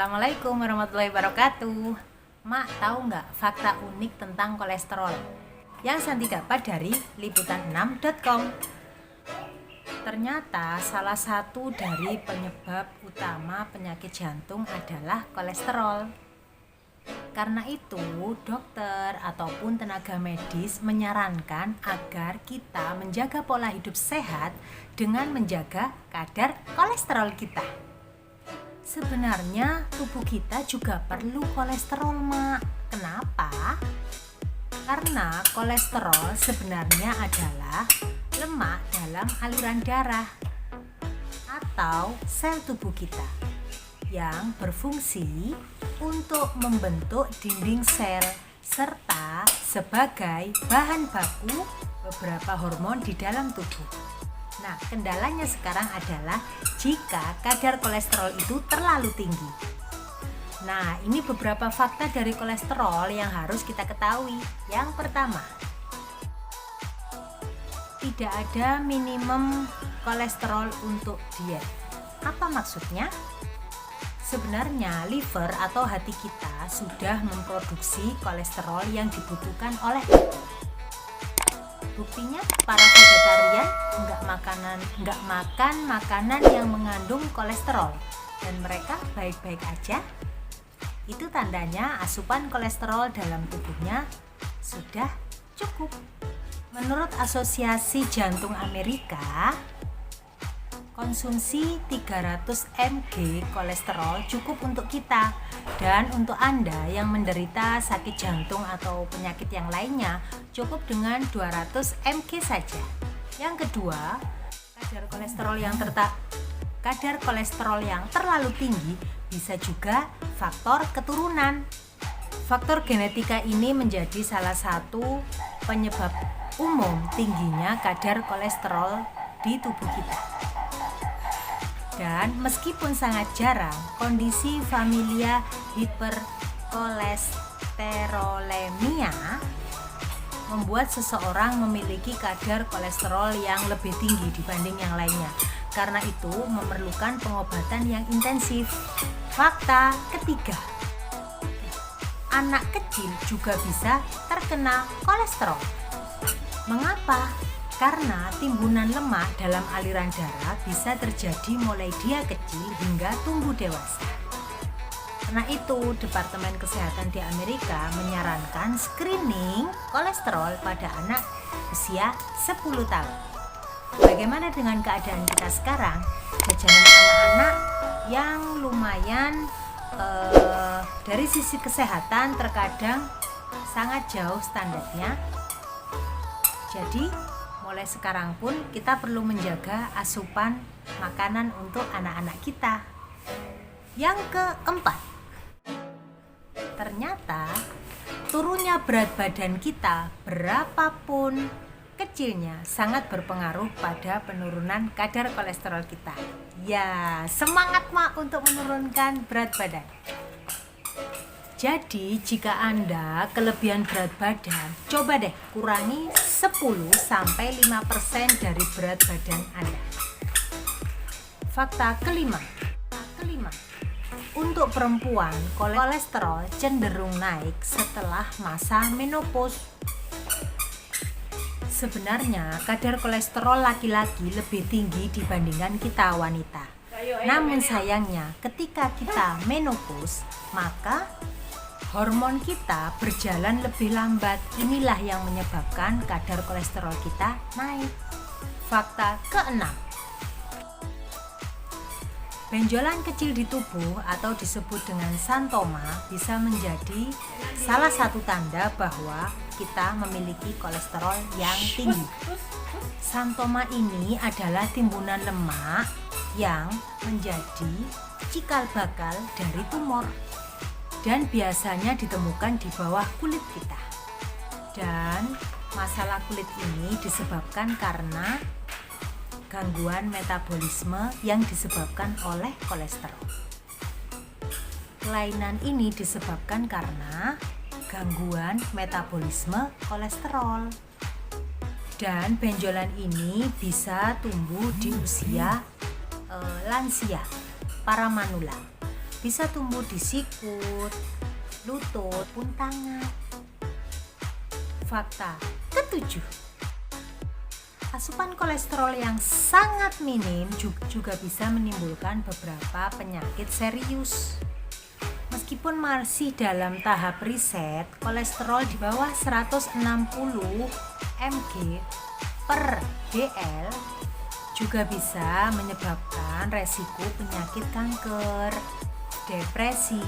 Assalamualaikum warahmatullahi wabarakatuh. Mak, tahu nggak fakta unik tentang kolesterol yang Santi dapat dari liputan6.com? Ternyata salah satu dari penyebab utama penyakit jantung adalah kolesterol. Karena itu, dokter ataupun tenaga medis menyarankan agar kita menjaga pola hidup sehat dengan menjaga kadar kolesterol kita. Sebenarnya tubuh kita juga perlu kolesterol, Mak. Kenapa? Karena kolesterol sebenarnya adalah lemak dalam aliran darah atau sel tubuh kita yang berfungsi untuk membentuk dinding sel serta sebagai bahan baku beberapa hormon di dalam tubuh. Nah, kendalanya sekarang adalah jika kadar kolesterol itu terlalu tinggi. Nah, ini beberapa fakta dari kolesterol yang harus kita ketahui. Yang pertama, tidak ada minimum kolesterol untuk diet. Apa maksudnya? Sebenarnya liver atau hati kita sudah memproduksi kolesterol yang dibutuhkan oleh tubuh. Buktinya para vegetarian nggak makan makanan yang mengandung kolesterol dan mereka baik-baik aja. Itu tandanya asupan kolesterol dalam tubuhnya sudah cukup. Menurut Asosiasi Jantung Amerika, konsumsi 300 mg kolesterol cukup untuk kita. Dan untuk Anda yang menderita sakit jantung atau penyakit yang lainnya, cukup dengan 200 mg saja. Yang kedua, kadar kolesterol yang terlalu tinggi bisa juga faktor keturunan. Faktor genetika ini menjadi salah satu penyebab umum tingginya kadar kolesterol di tubuh kita. Dan meskipun sangat jarang, kondisi familia hiperkolesterolemia membuat seseorang memiliki kadar kolesterol yang lebih tinggi dibanding yang lainnya. Karena itu memerlukan pengobatan yang intensif. Fakta ketiga, anak kecil juga bisa terkena kolesterol. Mengapa? Karena timbunan lemak dalam aliran darah bisa terjadi mulai dia kecil hingga tumbuh dewasa. Karena itu, Departemen Kesehatan di Amerika menyarankan screening kolesterol pada anak usia 10 tahun. Bagaimana dengan keadaan kita sekarang? Jajanan anak-anak yang lumayan dari sisi kesehatan terkadang sangat jauh standarnya. Jadi mulai sekarang pun kita perlu menjaga asupan makanan untuk anak-anak kita. Yang keempat, ternyata turunnya berat badan kita berapapun kecilnya sangat berpengaruh pada penurunan kadar kolesterol kita. Ya, semangat Mak untuk menurunkan berat badan. Jadi jika Anda kelebihan berat badan, coba deh kurangi 10-5% dari berat badan Anda. Fakta kelima, untuk perempuan kolesterol cenderung naik setelah masa menopause. Sebenarnya kadar kolesterol laki-laki lebih tinggi dibandingkan kita wanita. Namun sayangnya ketika kita menopause, maka hormon kita berjalan lebih lambat. Inilah yang menyebabkan kadar kolesterol kita naik. Fakta keenam, benjolan kecil di tubuh atau disebut dengan santoma bisa menjadi salah satu tanda bahwa kita memiliki kolesterol yang tinggi. Santoma ini adalah timbunan lemak yang menjadi cikal bakal dari tumor dan biasanya ditemukan di bawah kulit kita. Dan masalah kulit ini disebabkan karena gangguan metabolisme yang disebabkan oleh kolesterol. Kelainan ini disebabkan karena gangguan metabolisme kolesterol. Dan benjolan ini bisa tumbuh di usia lansia, para manula. bisa tumbuh di sikut, lutut, pun tangan. Fakta ketujuh, asupan kolesterol yang sangat minim juga bisa menimbulkan beberapa penyakit serius. Meskipun masih dalam tahap riset, kolesterol di bawah 160 mg per dl juga bisa menyebabkan resiko penyakit kanker, depresi,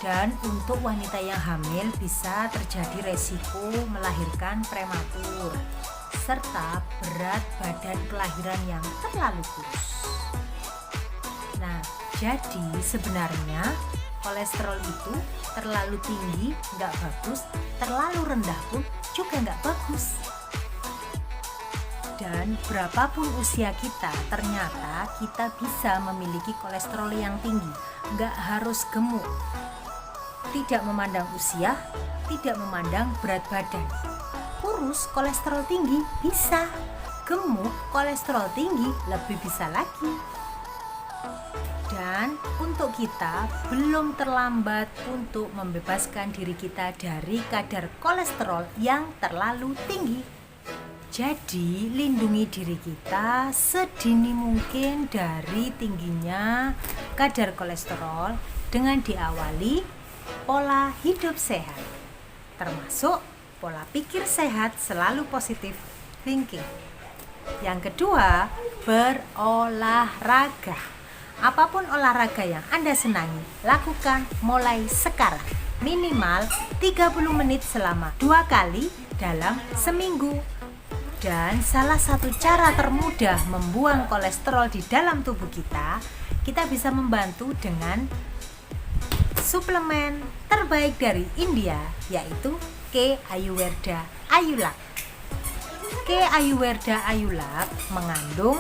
dan untuk wanita yang hamil bisa terjadi resiko melahirkan prematur serta berat badan kelahiran yang terlalu kurus. Nah, jadi sebenarnya kolesterol itu terlalu tinggi nggak bagus, terlalu rendah pun juga nggak bagus. Dan berapapun usia kita, ternyata kita bisa memiliki kolesterol yang tinggi, nggak harus gemuk. Tidak memandang usia, tidak memandang berat badan. Kurus kolesterol tinggi bisa, gemuk kolesterol tinggi lebih bisa lagi. Dan untuk kita belum terlambat untuk membebaskan diri kita dari kadar kolesterol yang terlalu tinggi. Jadi lindungi diri kita sedini mungkin dari tingginya kadar kolesterol dengan diawali pola hidup sehat, termasuk pola pikir sehat, selalu positif thinking. Yang kedua, berolahraga. Apapun olahraga yang Anda senangi, lakukan mulai sekarang. Minimal 30 menit selama 2 kali dalam seminggu. Dan salah satu cara termudah membuang kolesterol di dalam tubuh kita bisa membantu dengan suplemen terbaik dari India, yaitu K Ayurveda Ayulak. K Ayurveda Ayulak mengandung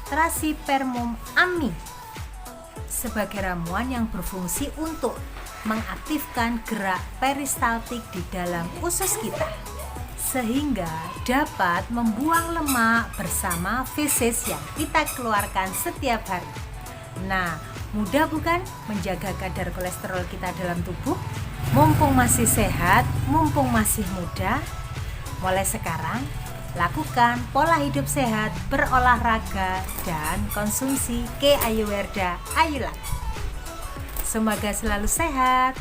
Trasipermum ammi sebagai ramuan yang berfungsi untuk mengaktifkan gerak peristaltik di dalam usus kita, sehingga dapat membuang lemak bersama feses yang kita keluarkan setiap hari. Nah, mudah bukan menjaga kadar kolesterol kita dalam tubuh? Mumpung masih sehat, mumpung masih muda, mulai sekarang lakukan pola hidup sehat, berolahraga, dan konsumsi K Ayurveda Ayulak. Semoga selalu sehat.